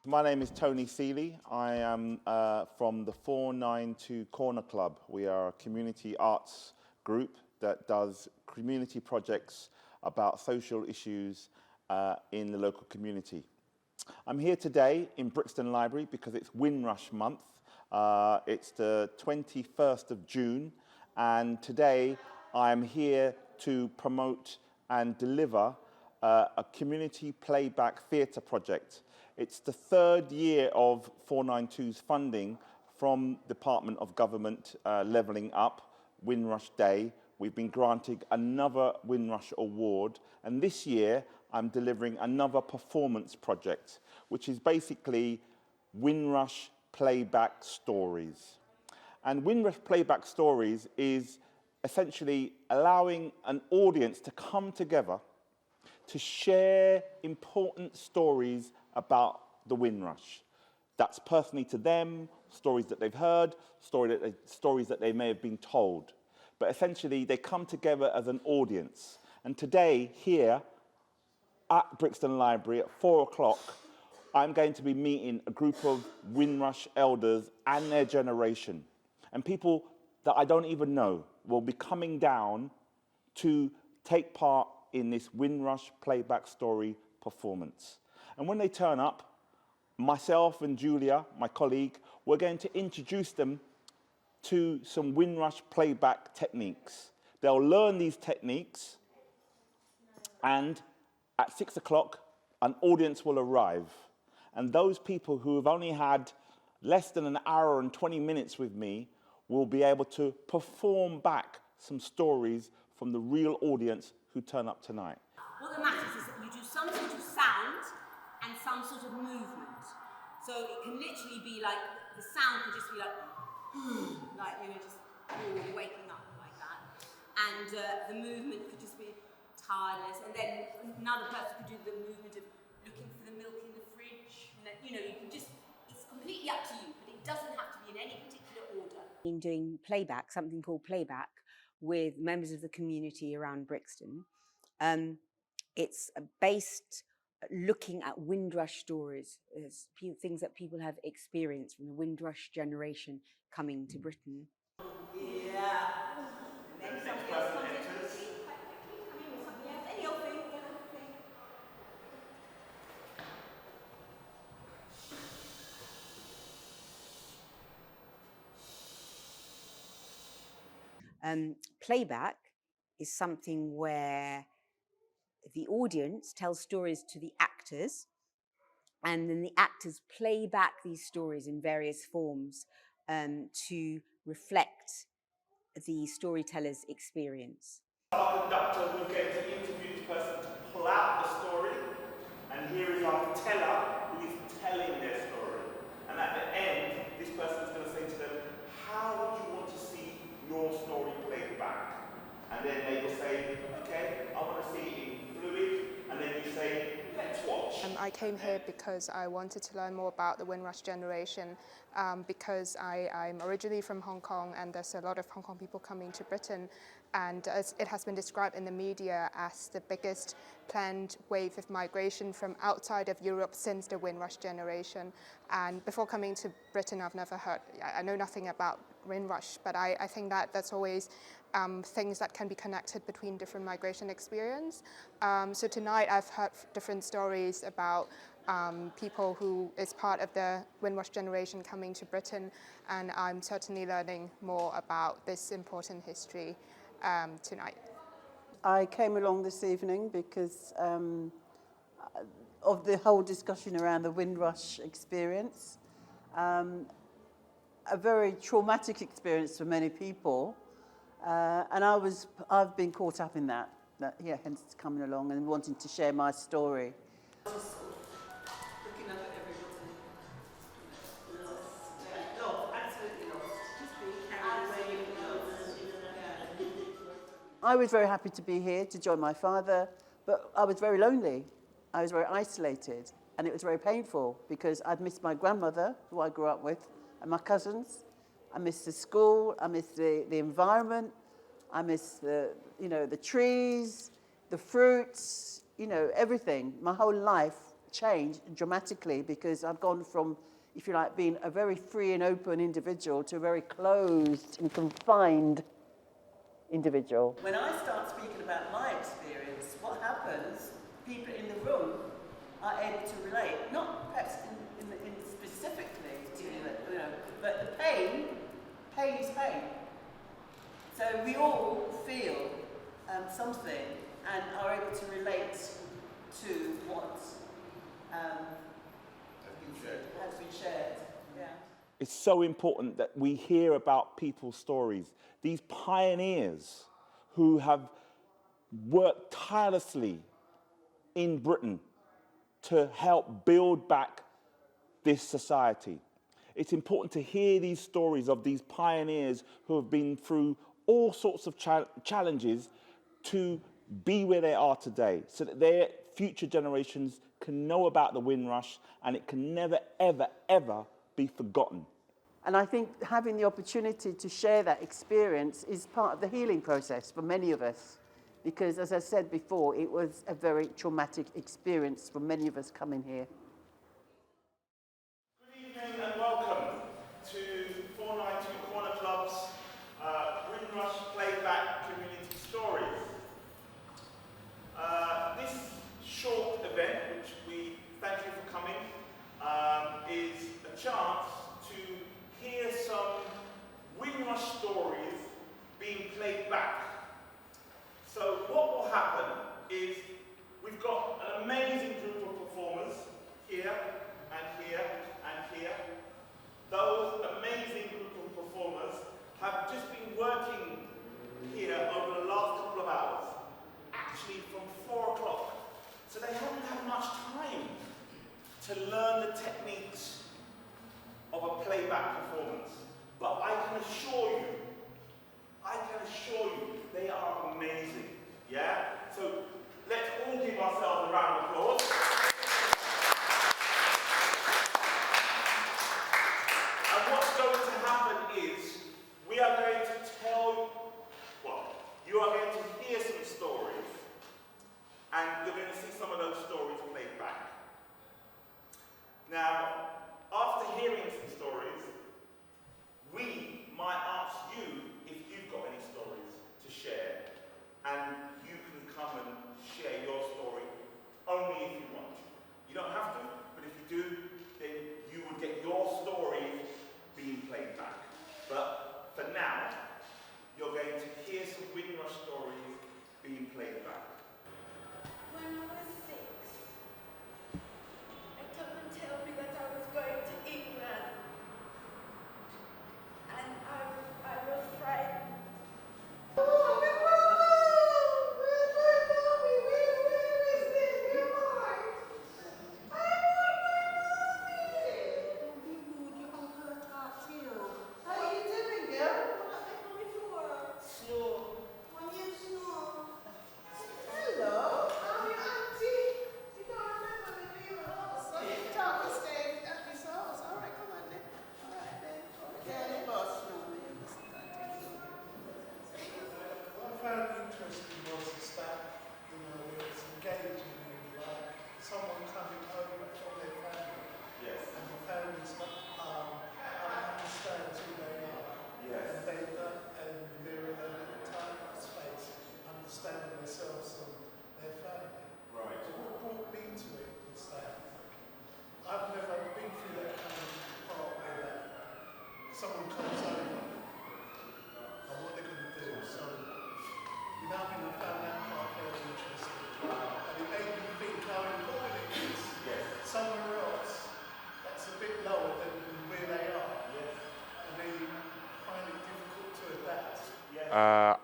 My name is Tony Seeley. I am from the 492 Korna Klub. We are a community arts group that does community projects about social issues in the local community. I'm here today in Brixton Library because it's Windrush month. It's the 21st of June, and today I'm here to promote and deliver a community playback theatre project. It's the third year of 492's funding from Department of Government Levelling Up, Windrush Day. We've been granted another Windrush Award, and this year I'm delivering another performance project, which is basically Windrush Playback Stories. And Windrush Playback Stories is essentially allowing an audience to come together to share important stories about the Windrush. That's personally to them, stories that they've heard, stories that they may have been told. But essentially, they come together as an audience. And today, here at Brixton Library at 4 o'clock, I'm going to be meeting a group of Windrush elders and their generation. And people that I don't even know will be coming down to take part in this Windrush Playback Story performance. And when they turn up, myself and Julia, my colleague, we're going to introduce them to some Windrush playback techniques. They'll learn these techniques, and at 6 o'clock, an audience will arrive. And those people who have only had less than an hour and 20 minutes with me will be able to perform back some stories from the real audience who turn up tonight. What matters is that you do some sort of sound and some sort of movement. So it can literally be like, the sound can just be like, just waking up like that. And the movement could just be tiredness. And then another person could do the movement of looking for the milk in the fridge. And then, you can just, it's completely up to you, but it doesn't have to be in any particular order. In doing playback, something called Playback, with members of the community around Brixton. It's based looking at Windrush stories, things that people have experienced from the Windrush generation coming to Britain. Yeah. And then somebody else comes in. Come in with something else. Any old thing. Playback is something where the audience tells stories to the actors, and then the actors play back these stories in various forms to reflect the storyteller's experience. Our conductor who's going to interview this person to pull out the story, and here is our teller who is telling their story. And at the end, this person is going to say to them, how would you want to see your story played back? And then they will say, okay, I want to see it in fluid, and then you say, let's watch. I came here because I wanted to learn more about the Windrush generation because I'm originally from Hong Kong, and there's a lot of Hong Kong people coming to Britain, and it has been described in the media as the biggest planned wave of migration from outside of Europe since the Windrush generation. And before coming to Britain, I know nothing about Windrush, but I think that's always things that can be connected between different migration experience. So tonight I've heard different stories about people who is part of the Windrush generation coming to Britain, and I'm certainly learning more about this important history tonight. I came along this evening because of the whole discussion around the Windrush experience. A very traumatic experience for many people, and I've been caught up in that, hence coming along and wanting to share my story. Looking up at everybody. No, absolutely not. Just be carried away with I was very happy to be here to join my father, but I was very lonely. I was very isolated, and it was very painful because I'd missed my grandmother, who I grew up with, and my cousins. I missed the school, I missed the environment, I missed the trees, the fruits, everything. My whole life changed dramatically because I've gone from, if you like, being a very free and open individual to a very closed and confined individual. When I start speaking about my experience, what happens, people in the room are able to relate, not perhaps in specifically, you know, but the pain is pain. So we all feel something and are able to relate to what has been shared. Yeah. It's so important that we hear about people's stories. These pioneers who have worked tirelessly in Britain to help build back this society. It's important to hear these stories of these pioneers who have been through all sorts of challenges to be where they are today, so that their future generations can know about the Windrush and it can never, ever, ever be forgotten. And I think having the opportunity to share that experience is part of the healing process for many of us. Because, as I said before, it was a very traumatic experience for many of us coming here. Good evening and welcome to 492 Korna Klub's Windrush Playback Community Stories. This short event, which we thank you for coming, is a chance to hear some Windrush stories being played back. So what will happen is we've got an amazing group of performers here and here and here. Those amazing group of performers have just been working here over the last couple of hours, actually from 4 o'clock. So they haven't had much time to learn the techniques of a playback performance. But I can assure you, they are amazing, yeah? So let's all give ourselves a round of applause. And what's going to happen is, we are going to you are going to hear some stories, and you're going to see some of those stories played back. Now, after hearing some stories, we might ask you if you've got any stories to share, and you can come and share your story only if you want. You don't have to, but if you do, then you will get your stories being played back. But for now, you're going to hear some Windrush stories being played back. When I was 6, they come and tell me that I was going to England, and I was frightened.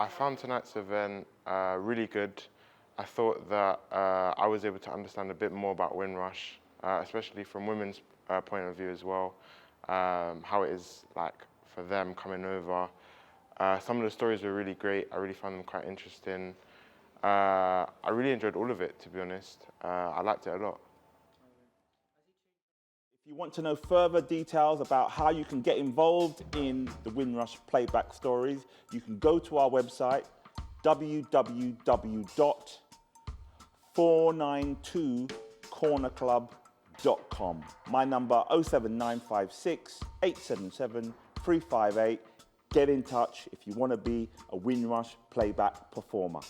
I found tonight's event really good. I thought that I was able to understand a bit more about Windrush, especially from women's point of view as well, how it is like for them coming over. Some of the stories were really great. I really found them quite interesting. I really enjoyed all of it, to be honest. I liked it a lot. If you want to know further details about how you can get involved in the Windrush Playback Stories, you can go to our website, www.492kornaclub.com. windrushgeneration.com. My number 07956 877 358. Get in touch if you want to be a Windrush playback performer.